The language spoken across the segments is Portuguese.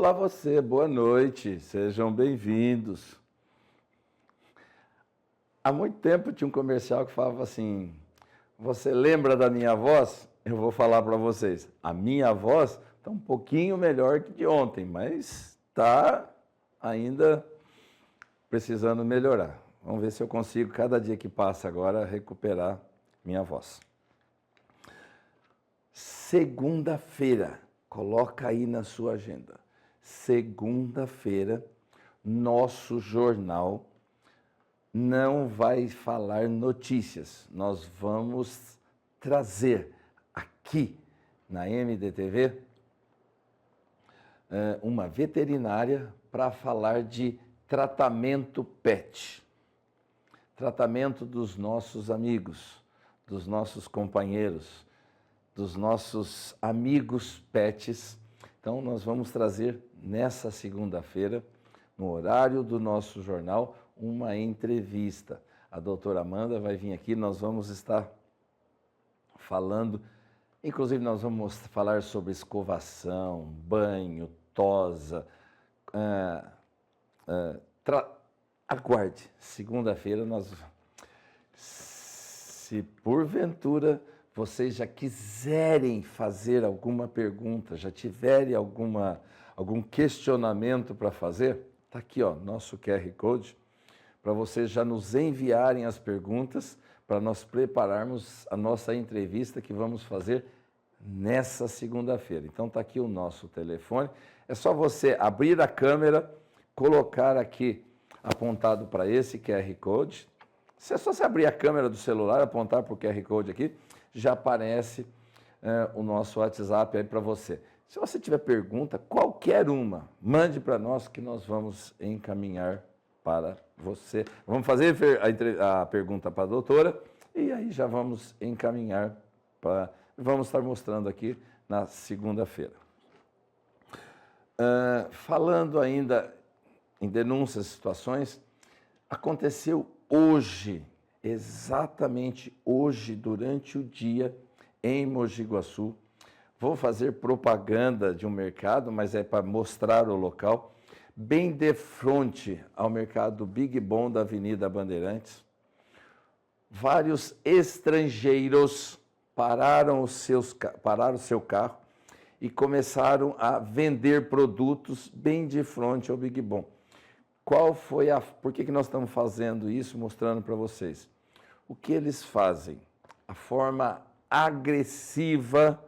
Olá você, boa noite, sejam bem-vindos. Há muito tempo tinha um comercial que falava assim, você lembra da minha voz? Eu vou falar para vocês, a minha voz está um pouquinho melhor que de ontem, mas está ainda precisando melhorar. Vamos ver se eu consigo, cada dia que passa agora, recuperar minha voz. Segunda-feira, coloca aí na sua agenda. Segunda-feira, nosso jornal não vai falar notícias. Nós vamos trazer aqui na MDTV uma veterinária para falar de tratamento pet. Tratamento dos nossos amigos, dos nossos companheiros, dos nossos amigos pets. Então, nós vamos trazer nessa segunda-feira, no horário do nosso jornal, uma entrevista. A doutora Amanda vai vir aqui, nós vamos estar falando, inclusive nós vamos falar sobre escovação, banho, tosa. Aguarde, segunda-feira nós... Se porventura vocês já quiserem fazer alguma pergunta, já tiverem algum questionamento para fazer, está aqui, ó, nosso QR Code, para vocês já nos enviarem as perguntas, para nós prepararmos a nossa entrevista que vamos fazer nessa segunda-feira. Então está aqui o nosso telefone, é só você abrir a câmera, colocar aqui apontado para esse QR Code. Se é só você abrir a câmera do celular, apontar para o QR Code aqui, já aparece o nosso WhatsApp aí para você. Se você tiver pergunta, qualquer uma, mande para nós que nós vamos encaminhar para você. Vamos fazer a pergunta para a doutora e aí já vamos encaminhar para... Vamos estar mostrando aqui na segunda-feira. Falando ainda em denúncias e situações, aconteceu hoje, exatamente hoje, durante o dia, em Mogi Guaçu. Vou fazer propaganda de um mercado, mas é para mostrar o local, bem de frente ao mercado Big Bom da Avenida Bandeirantes. Vários estrangeiros pararam o seu carro e começaram a vender produtos bem de frente ao Big Bom. Por que nós estamos fazendo isso, mostrando para vocês? O que eles fazem? A forma agressiva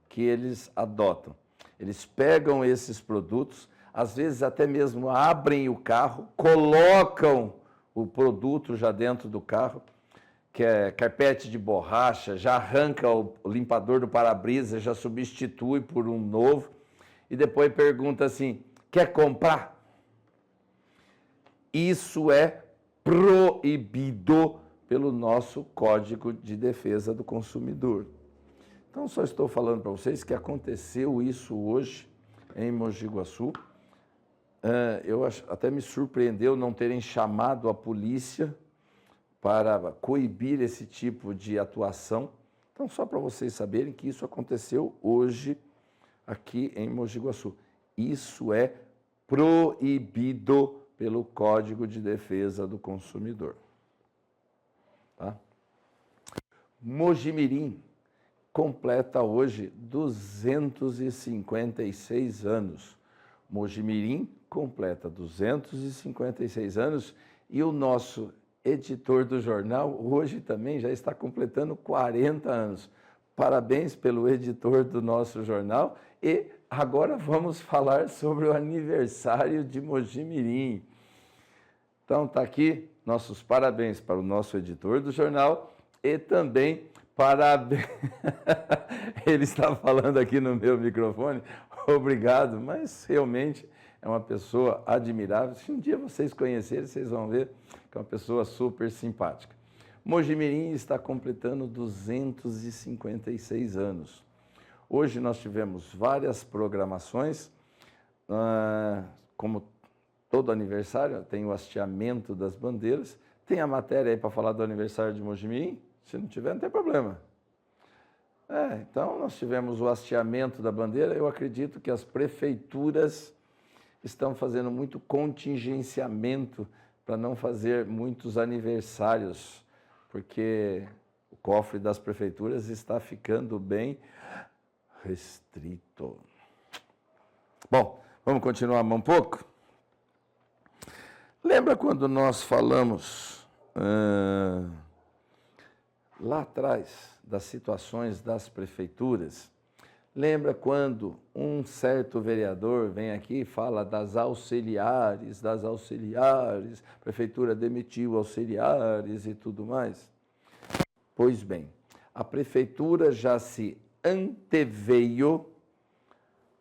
que eles adotam. Eles pegam esses produtos, às vezes até mesmo abrem o carro, colocam o produto já dentro do carro, que é carpete de borracha, já arranca o limpador do para-brisa, já substitui por um novo, e depois pergunta assim, quer comprar? Isso é proibido pelo nosso Código de Defesa do Consumidor. Então, só estou falando para vocês que aconteceu isso hoje em Mogi Guaçu. Até me surpreendeu não terem chamado a polícia para coibir esse tipo de atuação. Então, só para vocês saberem que isso aconteceu hoje aqui em Mogi Guaçu. Isso é proibido pelo Código de Defesa do Consumidor. Tá? Mojimirim completa hoje 256 anos. Mojimirim completa 256 anos e o nosso editor do jornal hoje também já está completando 40 anos. Parabéns pelo editor do nosso jornal e agora vamos falar sobre o aniversário de Mojimirim. Então está aqui nossos parabéns para o nosso editor do jornal e também parabéns. Ele está falando aqui no meu microfone, obrigado, mas realmente é uma pessoa admirável. Se um dia vocês conhecerem, vocês vão ver que é uma pessoa super simpática. Mojimirim está completando 256 anos. Hoje nós tivemos várias programações, como todo aniversário, tem o hasteamento das bandeiras. Tem a matéria aí para falar do aniversário de Mojimirim? Se não tiver, não tem problema. Então nós tivemos o hasteamento da bandeira. Eu acredito que as prefeituras estão fazendo muito contingenciamento para não fazer muitos aniversários, porque o cofre das prefeituras está ficando bem restrito. Bom, vamos continuar um pouco? Lembra quando nós falamos lá atrás das situações das prefeituras? Lembra quando um certo vereador vem aqui e fala das auxiliares, a prefeitura demitiu auxiliares e tudo mais? Pois bem, a prefeitura já se anteveio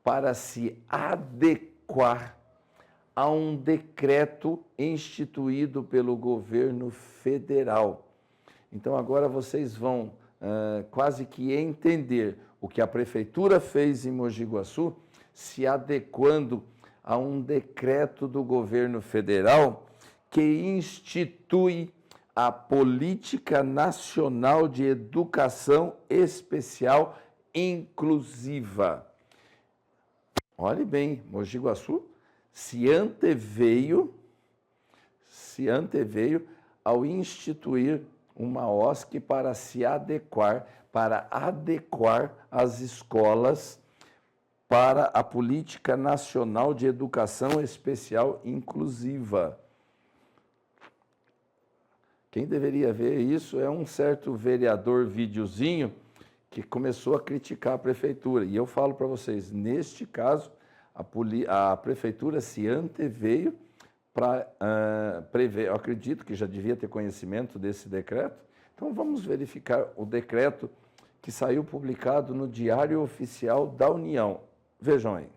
para se adequar a um decreto instituído pelo governo federal. Então agora vocês vão quase que entender o que a prefeitura fez em Mogi Guaçu, se adequando a um decreto do governo federal que institui a Política Nacional de Educação Especial Inclusiva. Olhe bem, Mogi Guaçu se anteveio ao instituir uma OSC para se adequar, para adequar as escolas para a Política Nacional de Educação Especial Inclusiva. Quem deveria ver isso é um certo vereador videozinho que começou a criticar a prefeitura. E eu falo para vocês, neste caso, a prefeitura se anteveio para prever, eu acredito que já devia ter conhecimento desse decreto. Então vamos verificar o decreto que saiu publicado no Diário Oficial da União. Vejam aí.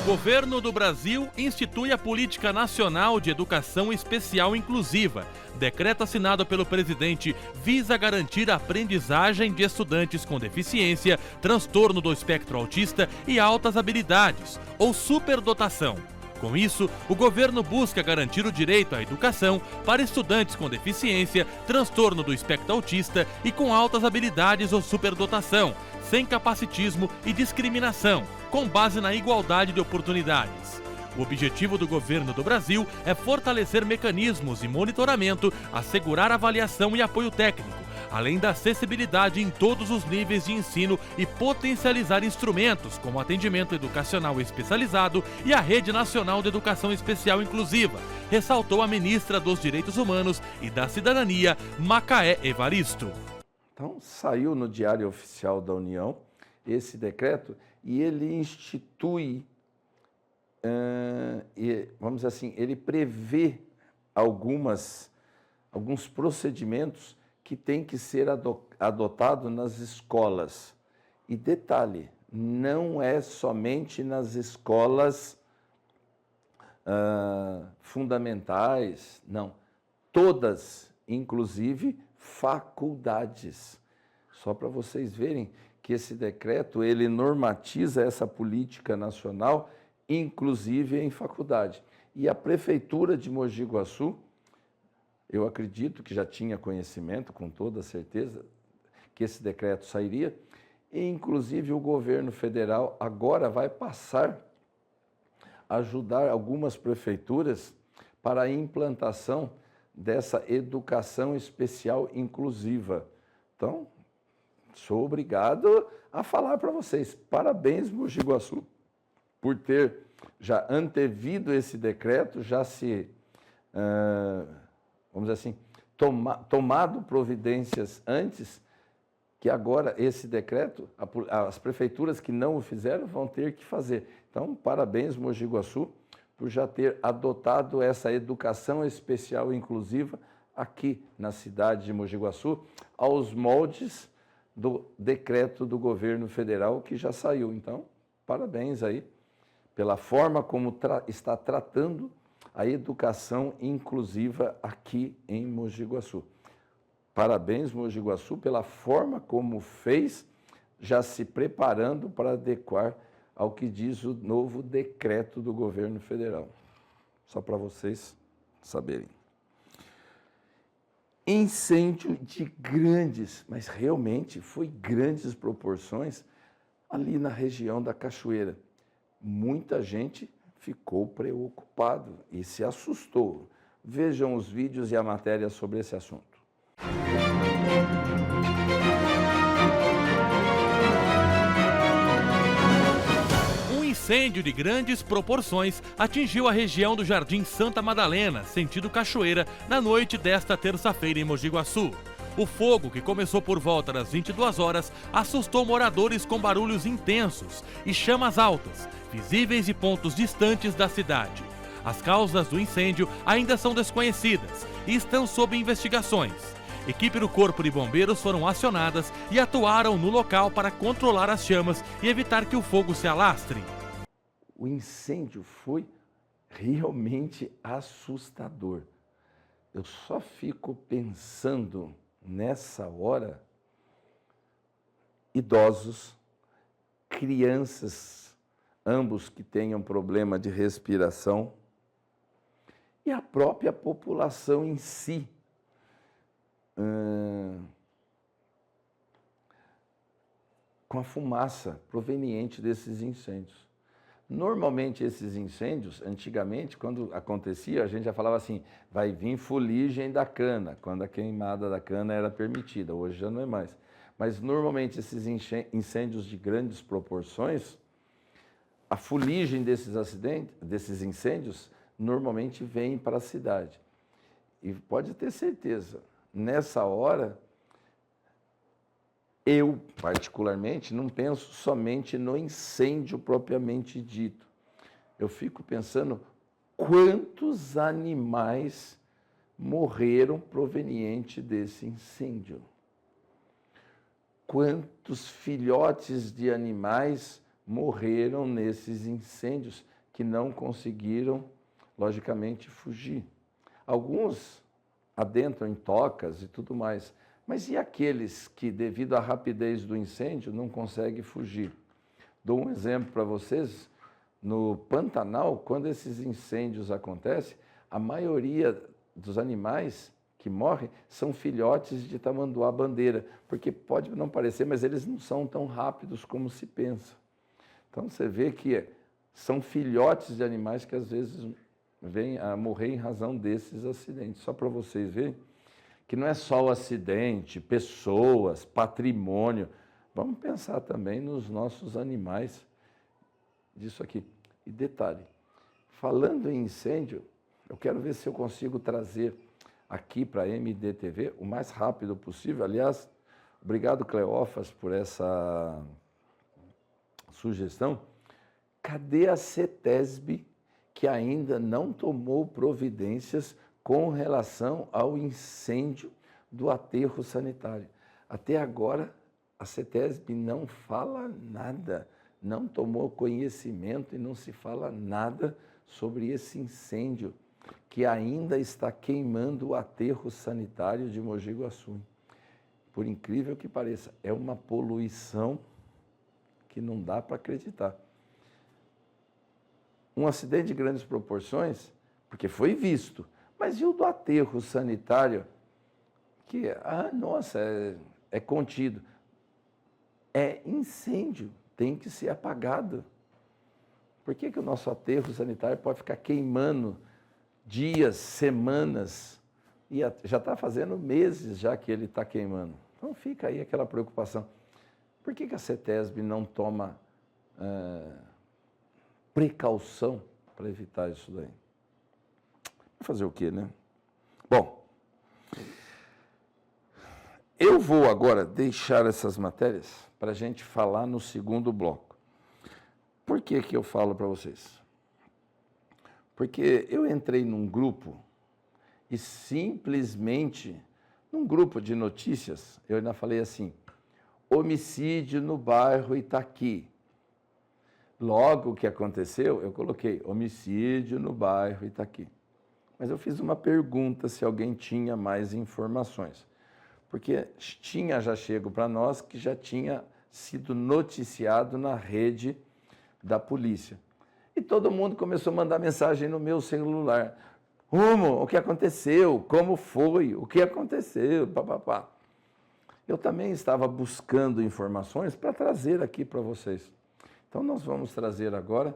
Governo do Brasil institui a Política Nacional de Educação Especial Inclusiva. Decreto assinado pelo presidente visa garantir a aprendizagem de estudantes com deficiência, transtorno do espectro autista e altas habilidades, ou superdotação. Com isso, o governo busca garantir o direito à educação para estudantes com deficiência, transtorno do espectro autista e com altas habilidades ou superdotação, sem capacitismo e discriminação, com base na igualdade de oportunidades. O objetivo do governo do Brasil é fortalecer mecanismos de monitoramento, assegurar avaliação e apoio técnico, além da acessibilidade em todos os níveis de ensino e potencializar instrumentos como atendimento educacional especializado e a Rede Nacional de Educação Especial Inclusiva, ressaltou a ministra dos Direitos Humanos e da Cidadania, Macaé Evaristo. Então, saiu no Diário Oficial da União esse decreto e ele institui, vamos dizer assim, ele prevê alguns procedimentos que têm que ser adotados nas escolas. E detalhe, não é somente nas escolas fundamentais, não. Todas, inclusive faculdades. Só para vocês verem que esse decreto, ele normatiza essa política nacional, inclusive em faculdade. E a Prefeitura de Mogi Guaçu, eu acredito que já tinha conhecimento, com toda certeza, que esse decreto sairia, e inclusive o governo federal agora vai passar a ajudar algumas prefeituras para a implantação dessa educação especial inclusiva. Então, sou obrigado a falar para vocês. Parabéns, Mogi Guaçu, por ter já antevido esse decreto, já se, vamos dizer assim, tomado providências antes, que agora esse decreto, as prefeituras que não o fizeram vão ter que fazer. Então, parabéns, Mogi Guaçu, por já ter adotado essa educação especial inclusiva aqui na cidade de Mogi Guaçu, aos moldes do decreto do governo federal que já saiu. Então, parabéns aí pela forma como está tratando a educação inclusiva aqui em Mogi Guaçu. Parabéns, Mogi Guaçu, pela forma como fez, já se preparando para adequar ao que diz o novo decreto do governo federal. Só para vocês saberem. incêndio de grandes, mas realmente foi grandes proporções ali na região da Cachoeira. Muita gente ficou preocupado e se assustou. Vejam os vídeos e a matéria sobre esse assunto. Um incêndio de grandes proporções atingiu a região do Jardim Santa Madalena, sentido Cachoeira, na noite desta terça-feira em Mogi Guaçu. O fogo, que começou por volta das 22 horas, assustou moradores com barulhos intensos e chamas altas, visíveis de pontos distantes da cidade. As causas do incêndio ainda são desconhecidas e estão sob investigações. Equipe do Corpo de Bombeiros foram acionadas e atuaram no local para controlar as chamas e evitar que o fogo se alastre. O incêndio foi realmente assustador. Eu só fico pensando nessa hora, idosos, crianças, ambos que tenham problema de respiração, e a própria população em si. Com a fumaça proveniente desses incêndios. Normalmente esses incêndios, antigamente, quando acontecia, a gente já falava assim, vai vir fuligem da cana, quando a queimada da cana era permitida, hoje já não é mais. Mas normalmente esses incêndios de grandes proporções, a fuligem desses incêndios, normalmente vem para a cidade. E pode ter certeza, nessa hora, eu, particularmente, não penso somente no incêndio propriamente dito. Eu fico pensando quantos animais morreram proveniente desse incêndio. Quantos filhotes de animais morreram nesses incêndios que não conseguiram, logicamente, fugir. Alguns adentram em tocas e tudo mais. Mas e aqueles que, devido à rapidez do incêndio, não conseguem fugir? Dou um exemplo para vocês. No Pantanal, quando esses incêndios acontecem, a maioria dos animais que morrem são filhotes de tamanduá-bandeira, porque pode não parecer, mas eles não são tão rápidos como se pensa. Então você vê que são filhotes de animais que às vezes vêm a morrer em razão desses acidentes. Só para vocês verem que não é só o acidente, pessoas, patrimônio. Vamos pensar também nos nossos animais disso aqui. E detalhe, falando em incêndio, eu quero ver se eu consigo trazer aqui para a MDTV o mais rápido possível. Aliás, obrigado, Cleófas, por essa sugestão. Cadê a CETESB, que ainda não tomou providências com relação ao incêndio do aterro sanitário? Até agora, a CETESB não fala nada, não tomou conhecimento e não se fala nada sobre esse incêndio que ainda está queimando o aterro sanitário de Mogi Guaçu. Por incrível que pareça, é uma poluição que não dá para acreditar. Um acidente de grandes proporções, porque foi visto. Mas e o do aterro sanitário? Que, nossa, é contido. É incêndio, tem que ser apagado. Por que o nosso aterro sanitário pode ficar queimando dias, semanas, e já está fazendo meses já que ele está queimando? Então fica aí aquela preocupação. Por que a CETESB não toma precaução para evitar isso daí? Fazer o quê, né? Bom, eu vou agora deixar essas matérias para a gente falar no segundo bloco. Por que eu falo para vocês? Porque eu entrei num grupo e simplesmente, num grupo de notícias, eu ainda falei assim, homicídio no bairro Itaqui. Logo o que aconteceu, eu coloquei homicídio no bairro Itaqui. Mas eu fiz uma pergunta se alguém tinha mais informações, porque tinha já chego para nós que já tinha sido noticiado na rede da polícia. E todo mundo começou a mandar mensagem no meu celular. Rumo, o que aconteceu? Como foi? O que aconteceu? Papapá. Eu também estava buscando informações para trazer aqui para vocês. Então, nós vamos trazer agora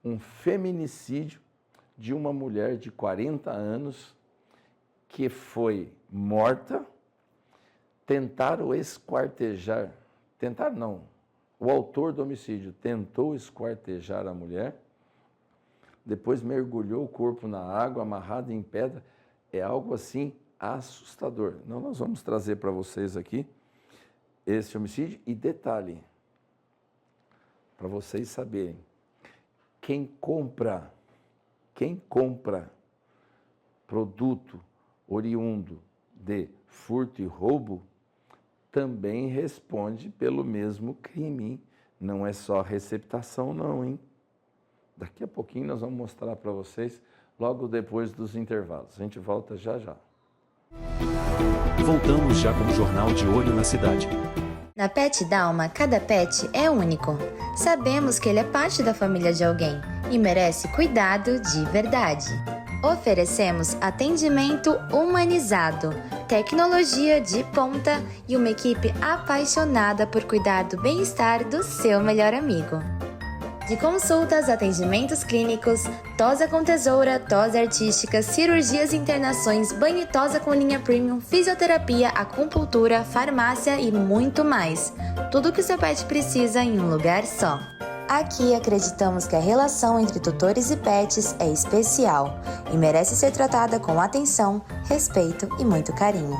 um feminicídio de uma mulher de 40 anos que foi morta. Tentaram esquartejar, tentaram não, o autor do homicídio tentou esquartejar a mulher, depois mergulhou o corpo na água, amarrado em pedra. É algo assim assustador. Então, nós vamos trazer para vocês aqui esse homicídio e detalhe, para vocês saberem, quem compra produto oriundo de furto e roubo também responde pelo mesmo crime, hein? Não é só receptação não, hein? Daqui a pouquinho nós vamos mostrar para vocês, logo depois dos intervalos. A gente volta já já. Voltamos já com o Jornal de Olho na Cidade. Na Pet Dalma, cada pet é único. Sabemos que ele é parte da família de alguém e merece cuidado de verdade. Oferecemos atendimento humanizado, tecnologia de ponta e uma equipe apaixonada por cuidar do bem-estar do seu melhor amigo. De consultas, atendimentos clínicos, tosa com tesoura, tosa artística, cirurgias e internações, banho e tosa com linha premium, fisioterapia, acupuntura, farmácia e muito mais. Tudo o que o seu pet precisa em um lugar só. Aqui acreditamos que a relação entre tutores e pets é especial e merece ser tratada com atenção, respeito e muito carinho.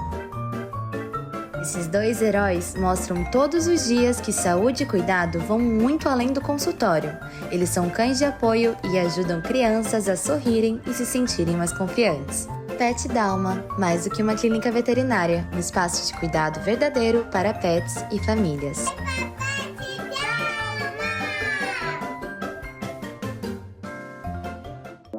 Esses dois heróis mostram todos os dias que saúde e cuidado vão muito além do consultório. Eles são cães de apoio e ajudam crianças a sorrirem e se sentirem mais confiantes. Pet Dalma, mais do que uma clínica veterinária, um espaço de cuidado verdadeiro para pets e famílias.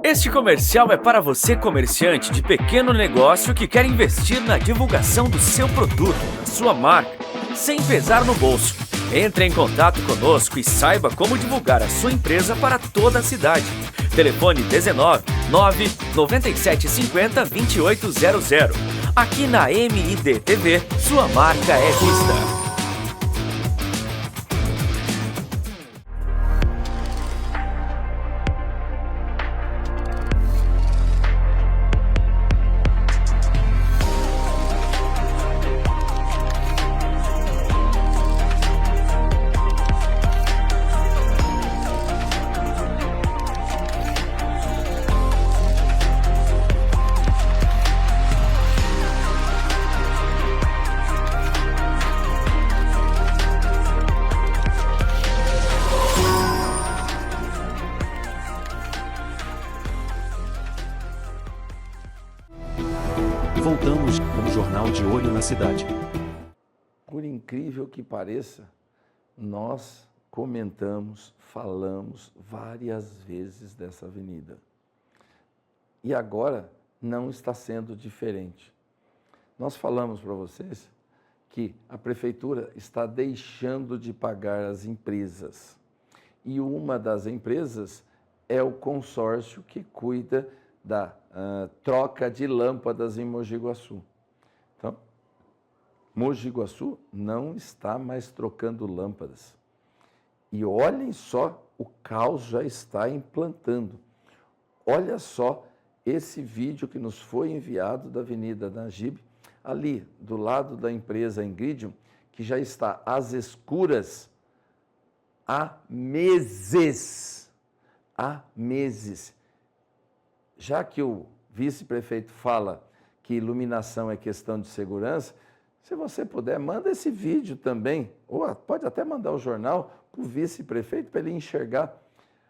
Este comercial é para você, comerciante de pequeno negócio que quer investir na divulgação do seu produto, da sua marca, sem pesar no bolso. Entre em contato conosco e saiba como divulgar a sua empresa para toda a cidade. Telefone 19 9 97 50 2800. Aqui na MID TV, sua marca é vista. Voltamos com o Jornal de Olho na Cidade. Por incrível que pareça, nós comentamos, falamos várias vezes dessa avenida. E agora não está sendo diferente. Nós falamos para vocês que a prefeitura está deixando de pagar as empresas. E uma das empresas é o consórcio que cuida da troca de lâmpadas em Mogi Guaçu. Então, Mogi Guaçu não está mais trocando lâmpadas. E olhem só, o caos já está implantando. Olha só esse vídeo que nos foi enviado da Avenida Najib, ali do lado da empresa Ingridium, que já está às escuras há meses. Há meses. Já que o vice-prefeito fala que iluminação é questão de segurança, se você puder, manda esse vídeo também, ou pode até mandar o jornal para o vice-prefeito para ele enxergar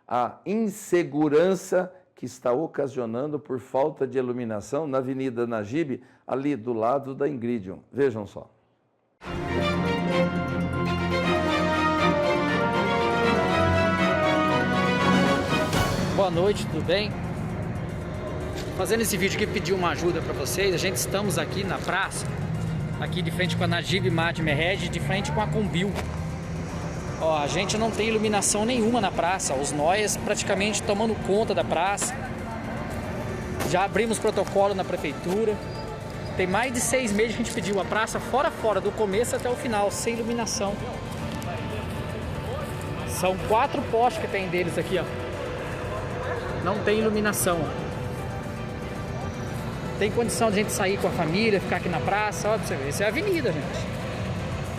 a insegurança que está ocasionando por falta de iluminação na Avenida Najib, ali do lado da Ingridium. Vejam só. Boa noite, tudo bem? Fazendo esse vídeo aqui, pedir uma ajuda para vocês. Estamos aqui na praça, aqui de frente com a Najib Mad Mehed, de frente com a Combil. Ó, a gente não tem iluminação nenhuma na praça, os nóias praticamente tomando conta da praça. Já abrimos protocolo na prefeitura. Tem mais de 6 meses que a gente pediu a praça fora, do começo até o final, sem iluminação. São 4 postes que tem deles aqui, ó. Não tem iluminação, ó. Tem condição de a gente sair com a família, ficar aqui na praça, ó, pra você ver. Essa é a avenida, gente.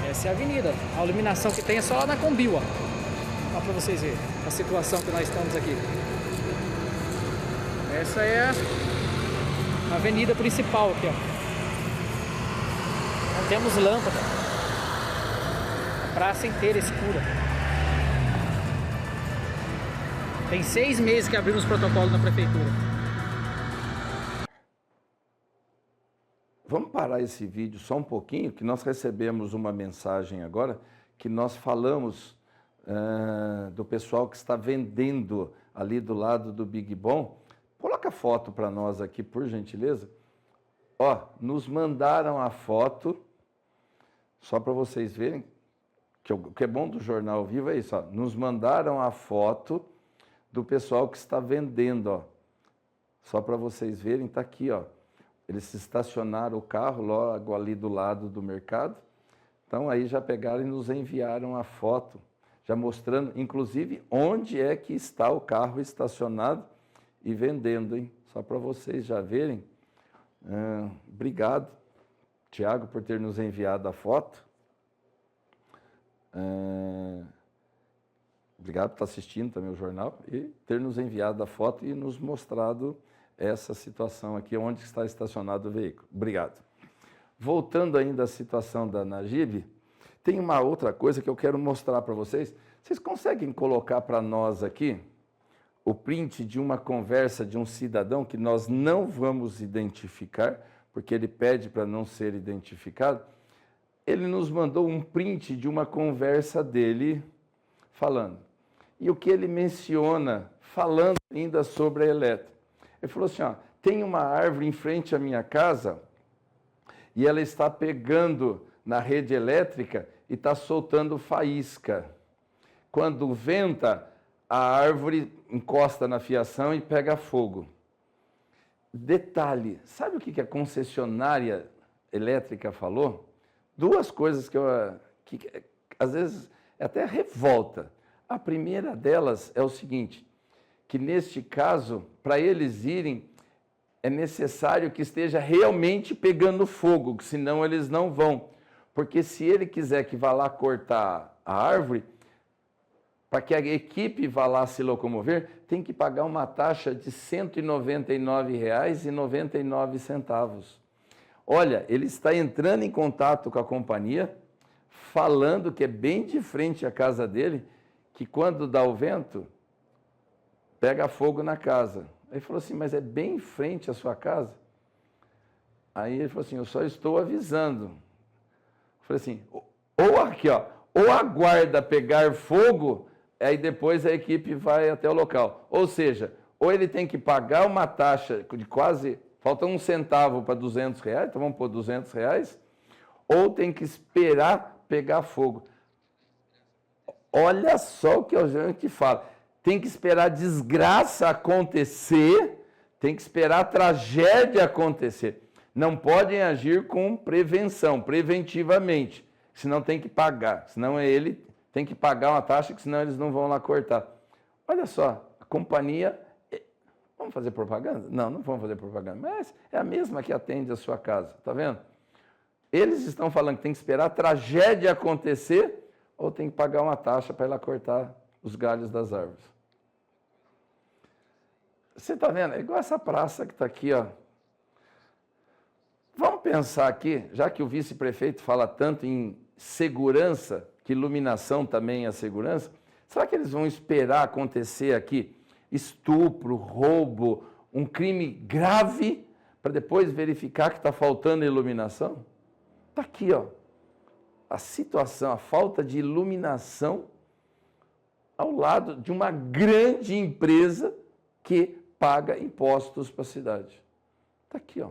Essa é a avenida. A iluminação que tem é só lá na Combil, ó. Ó pra vocês verem a situação que nós estamos aqui. Essa é a avenida principal aqui, ó. Não temos lâmpada. A praça inteira é escura. Tem 6 meses que abrimos protocolo na prefeitura. Vamos parar esse vídeo só um pouquinho, que nós recebemos uma mensagem agora, que nós falamos do pessoal que está vendendo ali do lado do Big Bom. Coloca a foto para nós aqui, por gentileza. Ó, nos mandaram a foto, só para vocês verem, que o que é bom do Jornal ao Vivo é isso, ó. Nos mandaram a foto do pessoal que está vendendo, ó. Só para vocês verem, está aqui, ó. Eles estacionaram o carro logo ali do lado do mercado. Então, aí já pegaram e nos enviaram a foto, já mostrando, inclusive, onde é que está o carro estacionado e vendendo, hein? Só para vocês já verem. Obrigado, Tiago, por ter nos enviado a foto. Obrigado por estar assistindo também o jornal e ter nos enviado a foto e nos mostrado essa situação aqui, onde está estacionado o veículo. Obrigado. Voltando ainda à situação da Najib, tem uma outra coisa que eu quero mostrar para vocês. Vocês conseguem colocar para nós aqui o print de uma conversa de um cidadão que nós não vamos identificar, porque ele pede para não ser identificado? Ele nos mandou um print de uma conversa dele falando. E o que ele menciona, falando ainda sobre a elétrica. Ele falou assim, ó, tem uma árvore em frente à minha casa e ela está pegando na rede elétrica e está soltando faísca. Quando venta, a árvore encosta na fiação e pega fogo. Detalhe, sabe o que a concessionária elétrica falou? 2 coisas que às vezes é até revolta. A primeira delas é o seguinte, que neste caso, para eles irem, é necessário que esteja realmente pegando fogo, senão eles não vão. Porque se ele quiser que vá lá cortar a árvore, para que a equipe vá lá se locomover, tem que pagar uma taxa de R$ 199,99. Olha, ele está entrando em contato com a companhia, falando que é bem de frente à casa dele, que quando dá o vento, pega fogo na casa. Aí ele falou assim, mas é bem em frente à sua casa? Aí ele falou assim, eu só estou avisando. Eu falei assim, ou aqui, ó, ou aguarda pegar fogo, aí depois a equipe vai até o local. Ou seja, ou ele tem que pagar uma taxa de quase, falta 1 centavo para R$200, então vamos pôr R$200, ou tem que esperar pegar fogo. Olha só o que a gente fala. Tem que esperar a desgraça acontecer, tem que esperar a tragédia acontecer. Não podem agir com prevenção, preventivamente, senão tem que pagar, senão ele tem que pagar uma taxa, que senão eles não vão lá cortar. Olha só, a companhia... Vamos fazer propaganda? Não, não vamos fazer propaganda, mas é a mesma que atende a sua casa, tá vendo? Eles estão falando que tem que esperar a tragédia acontecer ou tem que pagar uma taxa para ir lá cortar os galhos das árvores. Você está vendo? É igual essa praça que está aqui, ó. Vamos pensar aqui, já que o vice-prefeito fala tanto em segurança, que iluminação também é segurança, será que eles vão esperar acontecer aqui estupro, roubo, um crime grave, para depois verificar que está faltando iluminação? Está aqui, ó. A situação, a falta de iluminação ao lado de uma grande empresa que paga impostos para a cidade. Está aqui, ó.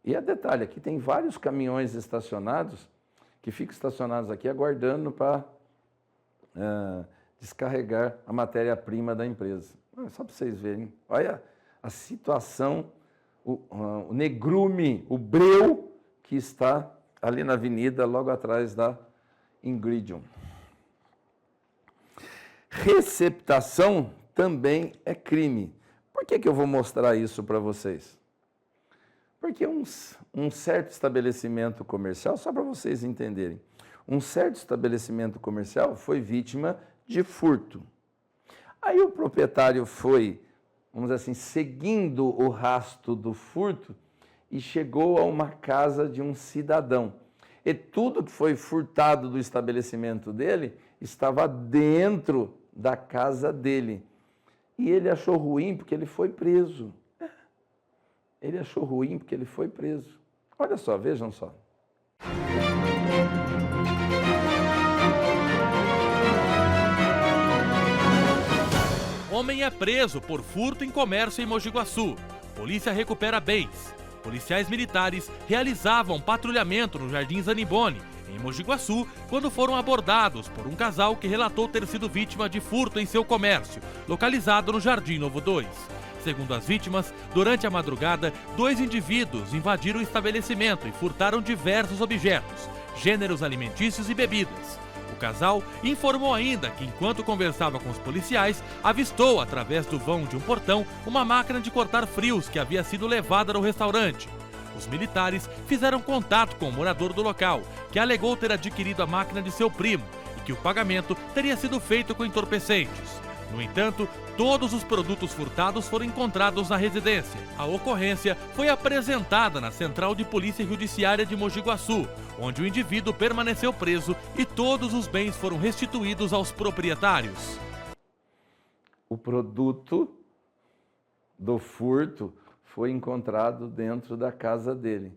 E é detalhe, aqui tem vários caminhões estacionados, que ficam estacionados aqui aguardando para descarregar a matéria-prima da empresa. Só para vocês verem. Olha a situação o Negrume, o Breu, que está ali na avenida, logo atrás da Ingridium. Receptação também é crime. Por que eu vou mostrar isso para vocês? Porque um certo estabelecimento comercial, só para vocês entenderem, um certo estabelecimento comercial foi vítima de furto. Aí o proprietário foi, vamos dizer assim, seguindo o rastro do furto e chegou a uma casa de um cidadão. E tudo que foi furtado do estabelecimento dele estava dentro da casa dele. E ele achou ruim porque ele foi preso. Ele achou ruim porque ele foi preso. Olha só, vejam só. Homem é preso por furto em comércio em Mogi Guaçu. Polícia recupera bens. Policiais militares realizavam patrulhamento no Jardim Zanibone, em Mogi Guaçu, quando foram abordados por um casal que relatou ter sido vítima de furto em seu comércio, localizado no Jardim Novo 2. Segundo as vítimas, durante a madrugada, 2 indivíduos invadiram o estabelecimento e furtaram diversos objetos, gêneros alimentícios e bebidas. O casal informou ainda que, enquanto conversava com os policiais, avistou, através do vão de um portão, uma máquina de cortar frios que havia sido levada no restaurante. Os militares fizeram contato com o morador do local, que alegou ter adquirido a máquina de seu primo e que o pagamento teria sido feito com entorpecentes. No entanto, todos os produtos furtados foram encontrados na residência. A ocorrência foi apresentada na Central de Polícia Judiciária de Mogi Guaçu, onde o indivíduo permaneceu preso e todos os bens foram restituídos aos proprietários. O produto do furto foi encontrado dentro da casa dele.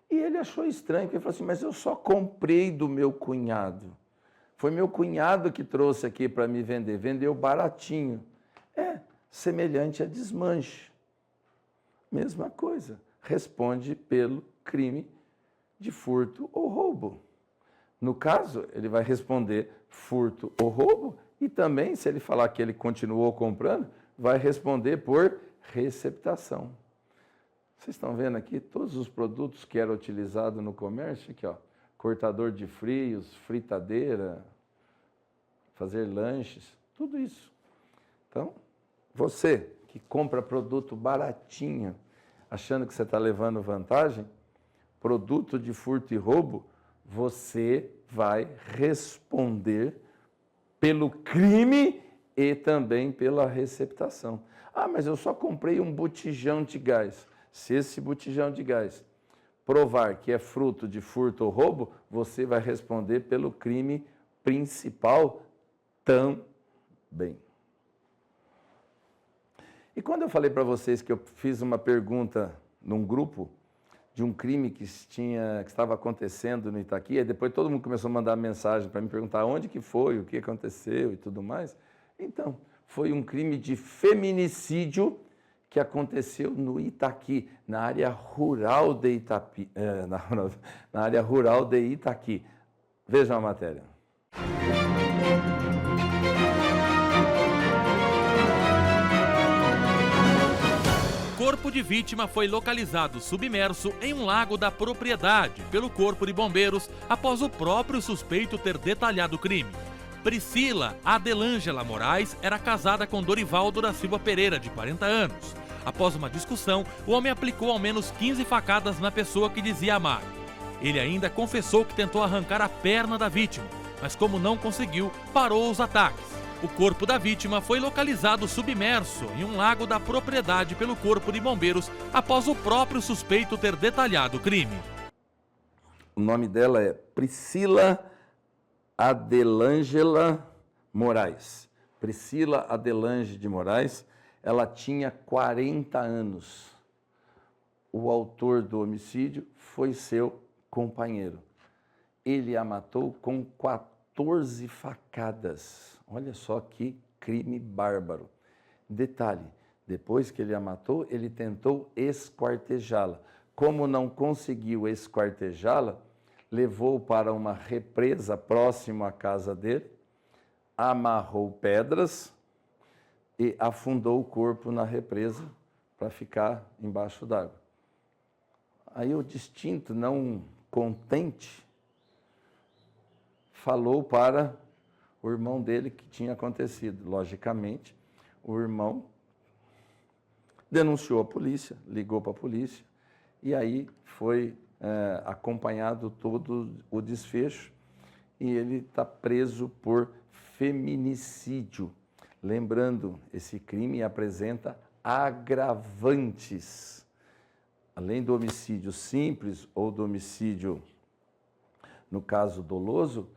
E ele achou estranho, porque ele falou assim, mas eu só comprei do meu cunhado. Foi meu cunhado que trouxe aqui para me vender, vendeu baratinho. É semelhante a desmanche. Mesma coisa, responde pelo crime de furto ou roubo. No caso, ele vai responder furto ou roubo e também, se ele falar que ele continuou comprando, vai responder por receptação. Vocês estão vendo aqui todos os produtos que eram utilizados no comércio? Aqui, ó, cortador de frios, fritadeira, fazer lanches, tudo isso. Então, você que compra produto baratinho, achando que você está levando vantagem, produto de furto e roubo, você vai responder pelo crime e também pela receptação. Ah, mas eu só comprei um botijão de gás. Se esse botijão de gás provar que é fruto de furto ou roubo, você vai responder pelo crime principal também. E quando eu falei para vocês que eu fiz uma pergunta num grupo de um crime que estava acontecendo no Itaqui, aí depois todo mundo começou a mandar mensagem para me perguntar onde que foi, o que aconteceu e tudo mais. Então, foi um crime de feminicídio que aconteceu no Itaqui, na área rural de Itapi, na área rural de Itaqui. Vejam a matéria. Corpo de vítima foi localizado submerso em um lago da propriedade pelo Corpo de Bombeiros após o próprio suspeito ter detalhado o crime. Priscila Adelângela Moraes era casada com Dorivaldo da Silva Pereira, de 40 anos. Após uma discussão, o homem aplicou ao menos 15 facadas na pessoa que dizia amar. Ele ainda confessou que tentou arrancar a perna da vítima, mas como não conseguiu, parou os ataques. O corpo da vítima foi localizado submerso em um lago da propriedade pelo Corpo de Bombeiros após o próprio suspeito ter detalhado o crime. O nome dela é Priscila Adelângela Moraes. Priscila Adelange de Moraes, ela tinha 40 anos. O autor do homicídio foi seu companheiro. Ele a matou com 14 facadas. Olha só que crime bárbaro. Detalhe, depois que ele a matou, ele tentou esquartejá-la. Como não conseguiu esquartejá-la, levou para uma represa próxima à casa dele, amarrou pedras e afundou o corpo na represa para ficar embaixo d'água. Aí o distinto, não contente, falou para o irmão dele que tinha acontecido. Logicamente, o irmão denunciou a polícia, ligou para a polícia, e aí foi acompanhado todo o desfecho, e ele está preso por feminicídio. Lembrando, esse crime apresenta agravantes. Além do homicídio simples ou do homicídio, no caso doloso,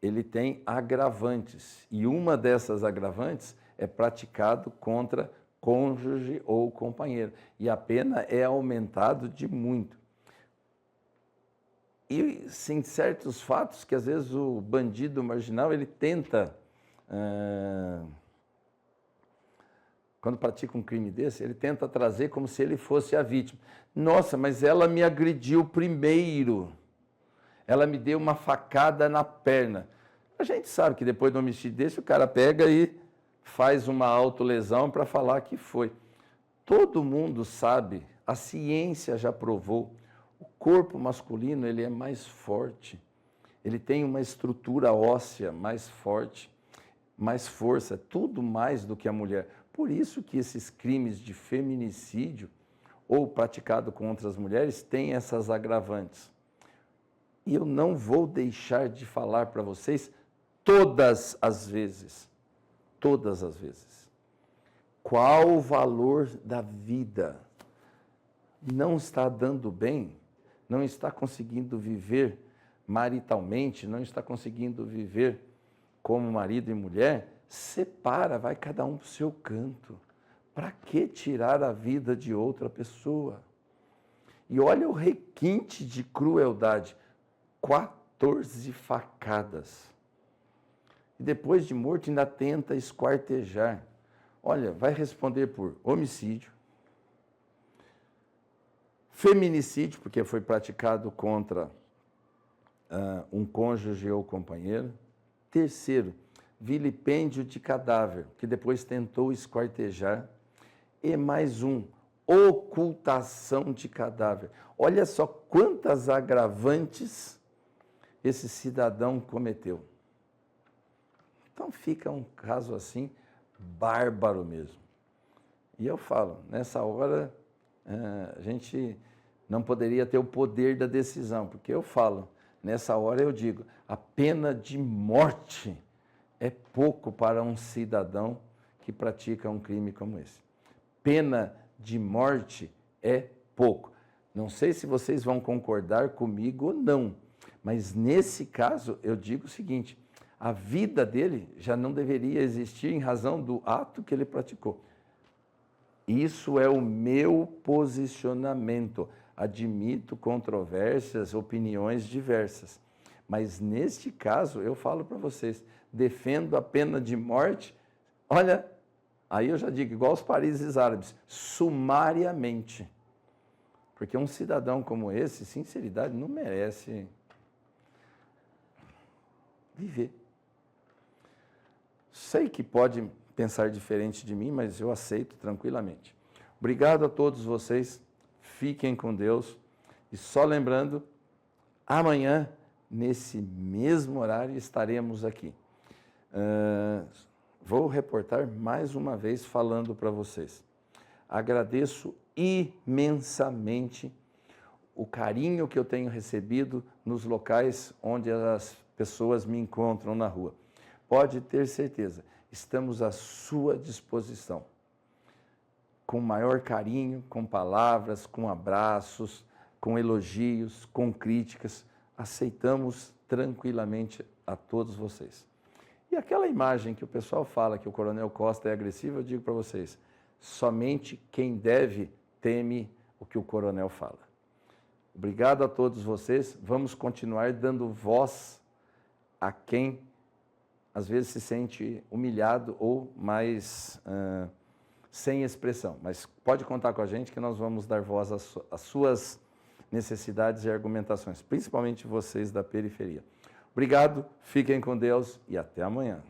ele tem agravantes. E uma dessas agravantes é praticado contra cônjuge ou companheiro. E a pena é aumentada de muito. E sim, certos fatos que às vezes o bandido marginal, ele tenta, quando pratica um crime desse, ele tenta trazer como se ele fosse a vítima. Nossa, mas ela me agrediu primeiro. Ela me deu uma facada na perna. A gente sabe que depois do homicídio desse, o cara pega e faz uma autolesão para falar que foi. Todo mundo sabe, a ciência já provou, o corpo masculino ele é mais forte, ele tem uma estrutura óssea mais forte, mais força, tudo mais do que a mulher. Por isso que esses crimes de feminicídio ou praticado contra as mulheres têm essas agravantes. E eu não vou deixar de falar para vocês todas as vezes, qual o valor da vida? Não está dando bem? Não está conseguindo viver maritalmente? Não está conseguindo viver como marido e mulher? Separa, vai cada um para o seu canto. Para que tirar a vida de outra pessoa? E olha o requinte de crueldade, 14 facadas. E depois de morto ainda tenta esquartejar. Olha, vai responder por homicídio, feminicídio, porque foi praticado contra um cônjuge ou companheiro. Terceiro, vilipêndio de cadáver, que depois tentou esquartejar. E mais um, ocultação de cadáver. Olha só quantas agravantes esse cidadão cometeu. Então fica um caso assim, bárbaro mesmo. E eu falo, nessa hora, a gente não poderia ter o poder da decisão, porque eu falo, nessa hora eu digo, a pena de morte é pouco para um cidadão que pratica um crime como esse. Pena de morte é pouco. Não sei se vocês vão concordar comigo ou não, mas nesse caso eu digo o seguinte, a vida dele já não deveria existir em razão do ato que ele praticou. Isso é o meu posicionamento. Admito controvérsias, opiniões diversas. Mas neste caso, eu falo para vocês, defendo a pena de morte, olha, aí eu já digo, igual os países árabes, sumariamente. Porque um cidadão como esse, sinceridade, não merece viver. Sei que pode pensar diferente de mim, mas eu aceito tranquilamente. Obrigado a todos vocês, fiquem com Deus. E só lembrando, amanhã, nesse mesmo horário, estaremos aqui. Vou reportar mais uma vez falando para vocês. Agradeço imensamente o carinho que eu tenho recebido nos locais onde as pessoas me encontram na rua. Pode ter certeza, estamos à sua disposição. Com maior carinho, com palavras, com abraços, com elogios, com críticas, aceitamos tranquilamente a todos vocês. E aquela imagem que o pessoal fala que o Coronel Costa é agressivo, eu digo para vocês, somente quem deve teme o que o coronel fala. Obrigado a todos vocês, vamos continuar dando voz a quem às vezes se sente humilhado ou mais sem expressão. Mas pode contar com a gente que nós vamos dar voz às suas necessidades e argumentações, principalmente vocês da periferia. Obrigado, fiquem com Deus e até amanhã.